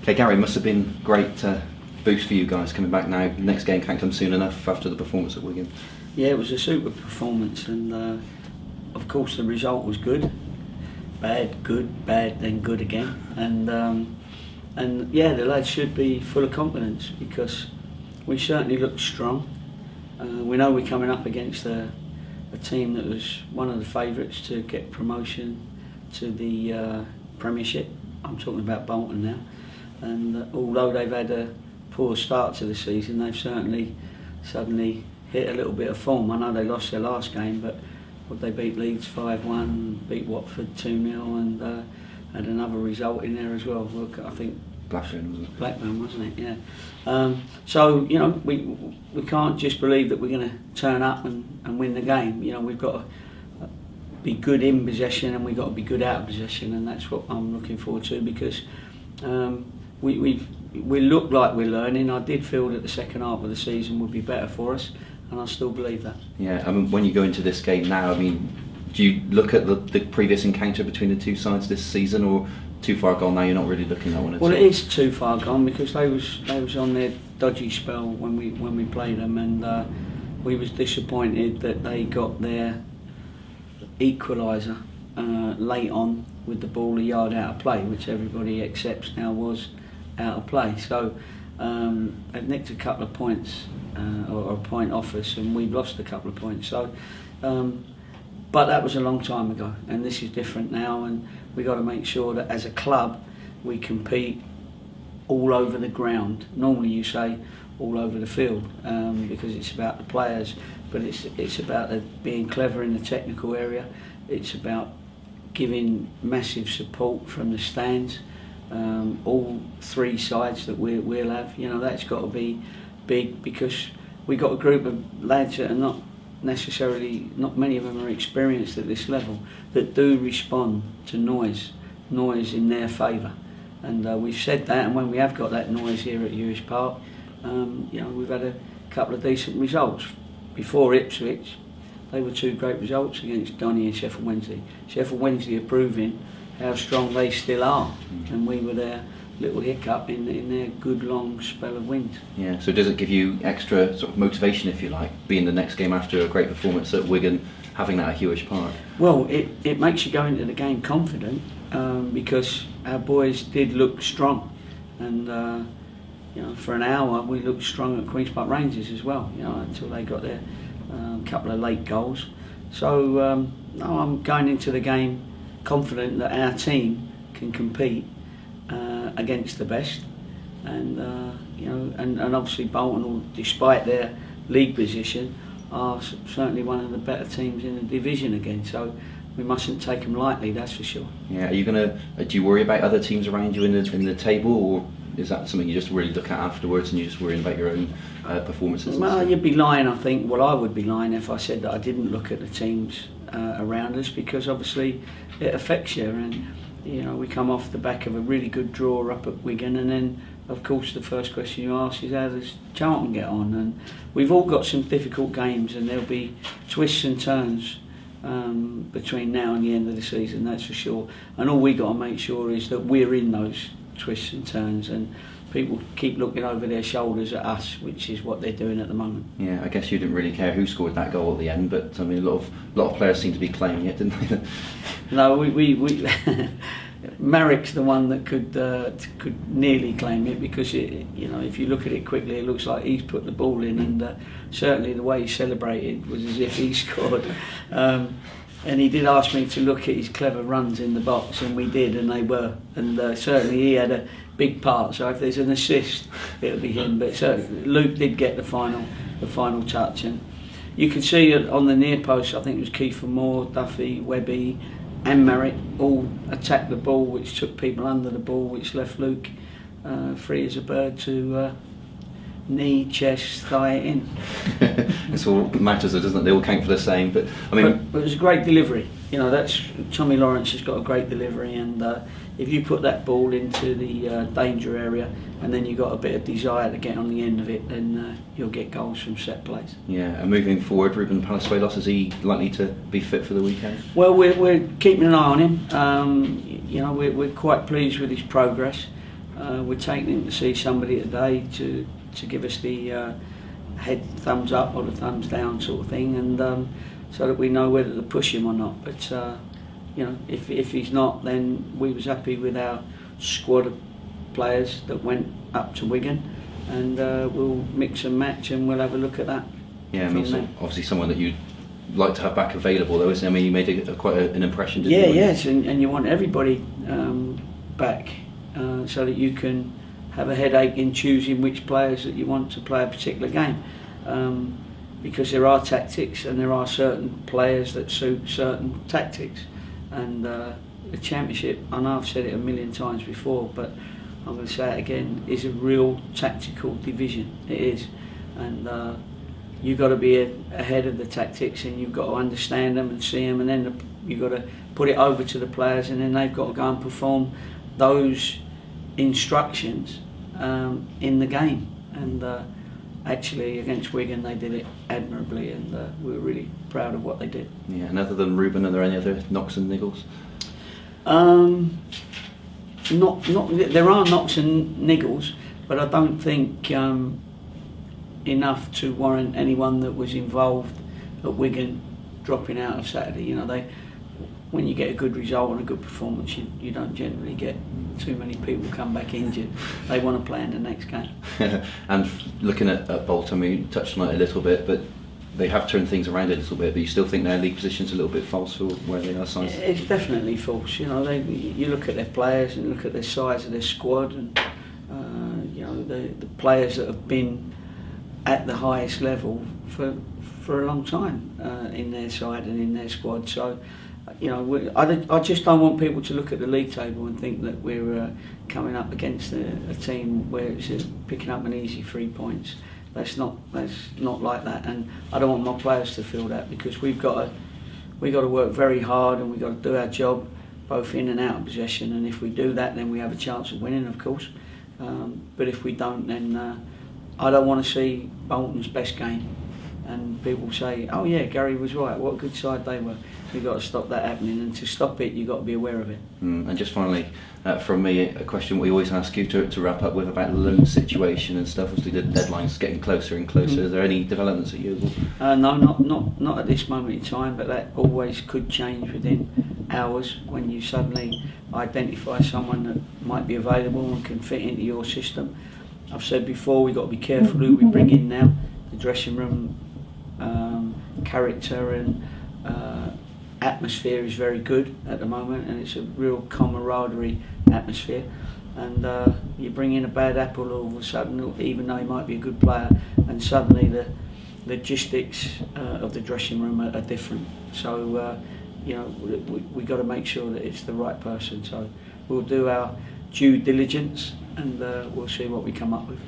Okay, Gary, it must have been great boost for you guys coming back now. Next game can't come soon enough after the performance at Wigan. Yeah, it was a super performance, and of course the result was good. Bad, good, bad, then good again. And yeah, the lads should be full of confidence because we certainly looked strong. We know we're coming up against a team that was one of the favourites to get promotion to the Premiership. I'm talking about Bolton now. And although they've had a poor start to the season, they've certainly suddenly hit a little bit of form. I know they lost their last game, but they beat Leeds 5-1, beat Watford 2-0, and had another result in there as well. Look, I think Blackburn, wasn't it? Blackburn, wasn't it? Yeah. So you know, we can't just believe that we're going to turn up and win the game. You know, we've got to be good in possession and we've got to be good out of possession, and that's what I'm looking forward to because we look like we're learning. I did feel that the second half of the season would be better for us, and I still believe that. Yeah, I mean, when you go into this game now, I mean, do you look at the previous encounter between the two sides this season, or too far gone now? You're not really looking at one at all. Well, it is too far gone because they was on their dodgy spell when we played them, and we was disappointed that they got their equaliser late on with the ball a yard out of play, which everybody accepts now was out of play. So they've nicked a couple of points or a point off us, and we've lost a couple of points. So, but that was a long time ago, and this is different now, and we've got to make sure that as a club we compete all over the ground. Normally you say all over the field because it's about the players, but it's about being clever in the technical area. It's about giving massive support from the stands. All three sides that we'll have, you know, that's got to be big because we got a group of lads that are not many of them are experienced at this level, that do respond to noise in their favour, and we've said that, and when we have got that noise here at Ewis Park, you know, we've had a couple of decent results. Before Ipswich, they were two great results against Donny and Sheffield Wednesday. Sheffield Wednesday are proving how strong they still are, and we were their little hiccup in their good long spell of wins. Yeah, so does it give you extra sort of motivation, if you like, being the next game after a great performance at Wigan, having that at Hewish Park? Well, it makes you go into the game confident because our boys did look strong, and you know, for an hour we looked strong at Queen's Park Rangers as well, you know, until they got their couple of late goals. So no, I'm going into the game confident that our team can compete against the best, and you know, and obviously Bolton, despite their league position, are certainly one of the better teams in the division again. So we mustn't take them lightly, that's for sure. Yeah, are you do you worry about other teams around you in the table, or is that something you just really look at afterwards and you're just worrying about your own performances? Well, you'd be lying, I think. Well, I would be lying if I said that I didn't look at the teams around us, because obviously it affects you, and you know, we come off the back of a really good draw up at Wigan, and then of course the first question you ask is how does Charlton get on, and we've all got some difficult games, and there'll be twists and turns between now and the end of the season, that's for sure, and all we got to make sure is that we're in those twists and turns, and people keep looking over their shoulders at us, which is what they're doing at the moment. Yeah, I guess you didn't really care who scored that goal at the end, but I mean, a lot of players seem to be claiming it, didn't they? No, we Merrick's the one that could nearly claim it, because you know, if you look at it quickly, it looks like he's put the ball in, and certainly the way he celebrated was as if he scored. And he did ask me to look at his clever runs in the box, and we did, and they were. And certainly he had a big part. So if there's an assist, it'll be him. But certainly Luke did get the final touch, and you can see on the near post, I think it was Kiefer Moore, Duffy, Webby, and Merrick all attacked the ball, which took people under the ball, which left Luke free as a bird to knee, chest, thigh it in. It's all matters, doesn't it? They all count for the same. But I mean, but it was a great delivery. You know, that's Tommy Lawrence has got a great delivery, and if you put that ball into the danger area, and then you've got a bit of desire to get on the end of it, then you'll get goals from set plays. Yeah, and moving forward, Ruben Palazuelos, is he likely to be fit for the weekend? Well, we're keeping an eye on him. You know, we're quite pleased with his progress. We're taking to see somebody today to give us the head thumbs up or the thumbs down sort of thing, and so that we know whether to push him or not. But you know, if he's not, then we was happy with our squad of players that went up to Wigan, and we'll mix and match and we'll have a look at that. Yeah, I mean, so obviously someone that you'd like to have back available, though, isn't it? I mean, you made quite an impression, didn't you? Yes, and you want everybody back so that you can have a headache in choosing which players that you want to play a particular game, because there are tactics and there are certain players that suit certain tactics, and the Championship, I know I've said it a million times before, but I'm going to say it again, is a real tactical division. It is, and you've got to be ahead of the tactics, and you've got to understand them and see them, and then you've got to put it over to the players, and then they've got to go and perform those instructions in the game. And actually against Wigan they did it admirably, and we were really proud of what they did. Yeah, and other than Ruben, are there any other knocks and niggles? There are knocks and niggles, but I don't think enough to warrant anyone that was involved at Wigan dropping out of Saturday. You know, when you get a good result and a good performance, you don't generally get too many people come back injured. They want to play in the next game. And looking at Bolton, we touched on it a little bit, but they have turned things around a little bit. But you still think their league position's a little bit false for where they are size? It's definitely false. You know, you look at their players and look at the size of their squad, and you know, the players that have been at the highest level for a long time in their side and in their squad. So, you know, I just don't want people to look at the league table and think that we're coming up against a team where it's picking up an easy 3 points. That's not like that, and I don't want my players to feel that, because we've got to work very hard, and we've got to do our job both in and out of possession. And if we do that, then we have a chance of winning, of course. But if we don't, then I don't want to see Bolton's best game, and people say, "Oh yeah, Gary was right. What a good side they were." We've got to stop that happening, and to stop it, you've got to be aware of it. And just finally, from me, a question we always ask you to wrap up with about the loan situation and stuff. Obviously, the deadline's getting closer and closer. Is there any developments at Yeovil? No, not at this moment in time, but that always could change within hours when you suddenly identify someone that might be available and can fit into your system. I've said before, we've got to be careful who we bring in now. The dressing room character and atmosphere is very good at the moment, and it's a real camaraderie atmosphere. And you bring in a bad apple all of a sudden, even though he might be a good player, and suddenly the logistics of the dressing room are different. So you know, we got to make sure that it's the right person. So we'll do our due diligence, and we'll see what we come up with.